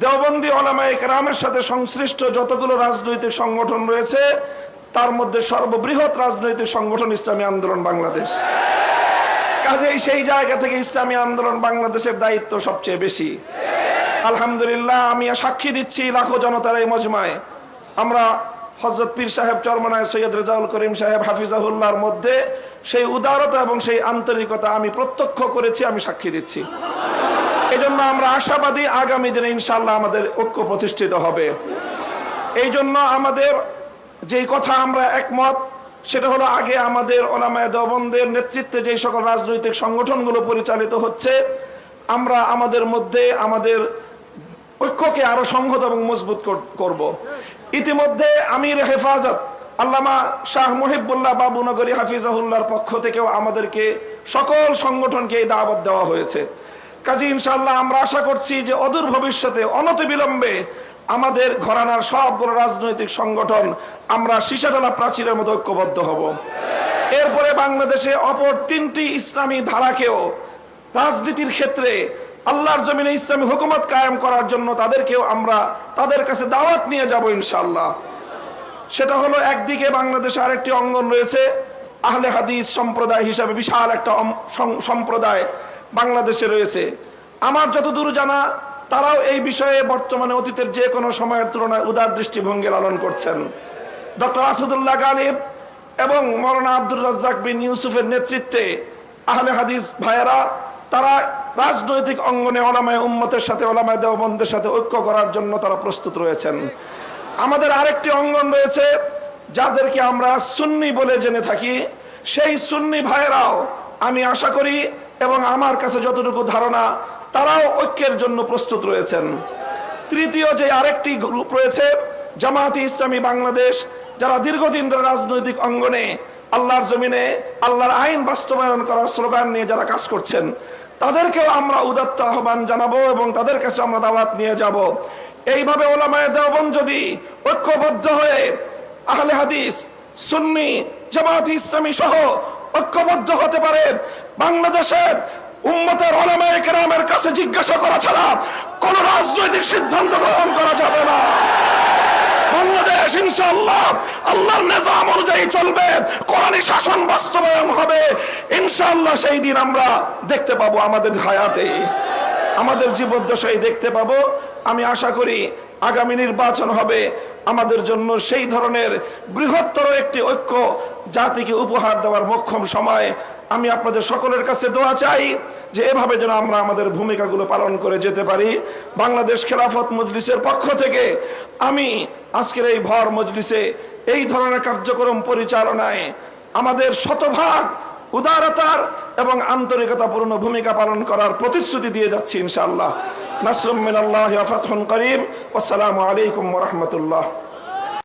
দেওবন্দি উলামায়ে কেরামের সাথে সংশ্লিষ্ট যতগুলো রাজনৈতিক সংগঠন রয়েছে তার মধ্যে সর্ববৃহৎ রাজনৈতিক সংগঠন ইসলামী আন্দোলন বাংলাদেশ। কাজেই সেই জায়গা থেকে ইসলামী আন্দোলন বাংলাদেশের দায়িত্ব সবচেয়ে বেশি। আলহামদুলিল্লাহ, আমি সাক্ষী দিচ্ছি লাখো জনতার এই মজমায় আমরা হযরত পীর সাহেব চরমনায় সৈয়দ রেজাউল করিম সাহেব হাফিজাহুল্লাহর মধ্যে সেই উদারতা এবং সেই আন্তরিকতা আমি প্রত্যক্ষ করেছি, আমি সাক্ষী দিচ্ছি। এই জন্য আমরা আশাবাদী আগামী দিনে ইনশাআল্লাহ আমাদের ঐক্য প্রতিষ্ঠিত হবে। এই জন্য আমাদের যেই কথা আমরা একমত সেটা হলো, আগে আমাদের উলামায়ে দেওবন্দের নেতৃত্বে যে সকল রাজনৈতিক সংগঠনগুলো পরিচালিত হচ্ছে আমরা আমাদের মধ্যে আমাদের ঐক্যকে আরো সংহত এবং মজবুত করব। ইতিমধ্যে আমির হেফাজত আল্লামা শাহ মুহিবুল্লাহ বাবুনগরী হাফিজাহুল্লাহর পক্ষ থেকেও আমাদেরকে সকল সংগঠনকে এই দাওয়াত দেওয়া হয়েছে। কাজী ইনশাআল্লাহ আমরা আশা করছি যে অদূর ভবিষ্যতে অনতিবিলম্বে আমাদের ঘরানার সবগুলো রাজনৈতিক সংগঠন আমরা সীসাডালা প্রাচীরের মতো ঐক্যবদ্ধ হব। এরপরে বাংলাদেশে অপর তিনটি ইসলামী ধারাকেও রাজনীতির ক্ষেত্রে আল্লাহর জমিনে ইসলামী হুকুমত কায়েম করার জন্য তাদেরকেও আমরা তাদের কাছে দাওয়াত নিয়ে যাব ইনশাআল্লাহ। সেটা হলো, একদিকে বাংলাদেশে আরেকটি অঙ্গন রয়েছে আহলে হাদিস সম্প্রদায় হিসাবে বিশাল একটা সম্প্রদায় বাংলাদেশে রয়েছে। আমার যতদূর জানা তারাও এই বিষয়ে বর্তমানে অতীতের যে কোনো সময়ের তুলনায় উদার দৃষ্টিভঙ্গি লালন করছেন। ডক্টর আসাদুল্লাহ গালিব এবং মৌলানা আব্দুর রাজ্জাক বিন ইউসুফের নেতৃত্বে আহলে হাদিস ভাইয়েরা তারা রাজনৈতিক অঙ্গনে উলামায়ে উম্মতের সাথে উলামায়ে দেওবন্দের সাথে ঐক্য করার জন্য তারা প্রস্তুত রয়েছেন। আমাদের আরেকটি অঙ্গন রয়েছে যাদেরকে আমরা সুন্নি বলে জেনে থাকি, সেই সুন্নি ভাইয়েরাও আমি আশা করি এবং আমার কাছে যতটুকু ধারণা তারাও ঐক্যের জন্য প্রস্তুত রয়েছেন। তৃতীয় যে আরেকটি গ্রুপ রয়েছে জামায়াতে ইসলামী বাংলাদেশ, যারা দীর্ঘদিন ধরে রাজনৈতিক অঙ্গনে আল্লাহর জমিনে আল্লাহর আইন বাস্তবায়ন করার স্লোগান নিয়ে যারা কাজ করছেন তাদেরকেও আমরা উদাত্ত আহ্বান জানাবো এবং তাদের কাছে আমরা দাওয়াত নিয়ে যাব। এইভাবে উলামায়ে দেওবন্দ যদি ঐক্যবদ্ধ হয়ে আহলে হাদিস সুন্নি জামায়াতে ইসলামী সহ ঐক্যবদ্ধ হতে পারে, বাংলাদেশের উম্মতের উলামায়ে কেরামের কাছে জিজ্ঞাসা করা ছাড়া কোন রাজনৈতিক সিদ্ধান্ত গ্রহণ করা যাবে না। বাংলাদেশ ইনশাআল্লাহ আল্লাহর নিজাম অনুযায়ী চলবে, কোরআনী শাসন বাস্তবায়ন হবে ইনশাআল্লাহ। সেই দিন আমরা দেখতে পাবো, আমাদের হায়াতে আমাদের জীবদ্দশায় দেখতে পাবো। আমি আশা করি আগামী নির্বাচন হবে আমাদের জন্য সেই ধরনের বৃহত্তর একটি ঐক্য জাতিকে উপহার দেওয়ার মোক্ষম সময়। আমি আপনাদের সকলের কাছে দোয়া চাই যে এভাবে যেন আমরা আমাদের ভূমিকাগুলো পালন করে যেতে পারি। বাংলাদেশ খেলাফত মজলিসের পক্ষ থেকে আমি আজকের এই ভর মজলিসে এই ধরনের কার্যক্রম পরিচালনায় আমাদের শতভাগ উদারতার এবং আন্তরিকতাপূর্ণ ভূমিকা পালন করার প্রতিশ্রুতি দিয়ে যাচ্ছি ইনশাআল্লাহ। নাসরুম মিনাল্লাহি ওয়া ফাতহুন করিম। আসসালামু আলাইকুম ওয়া রাহমাতুল্লাহ।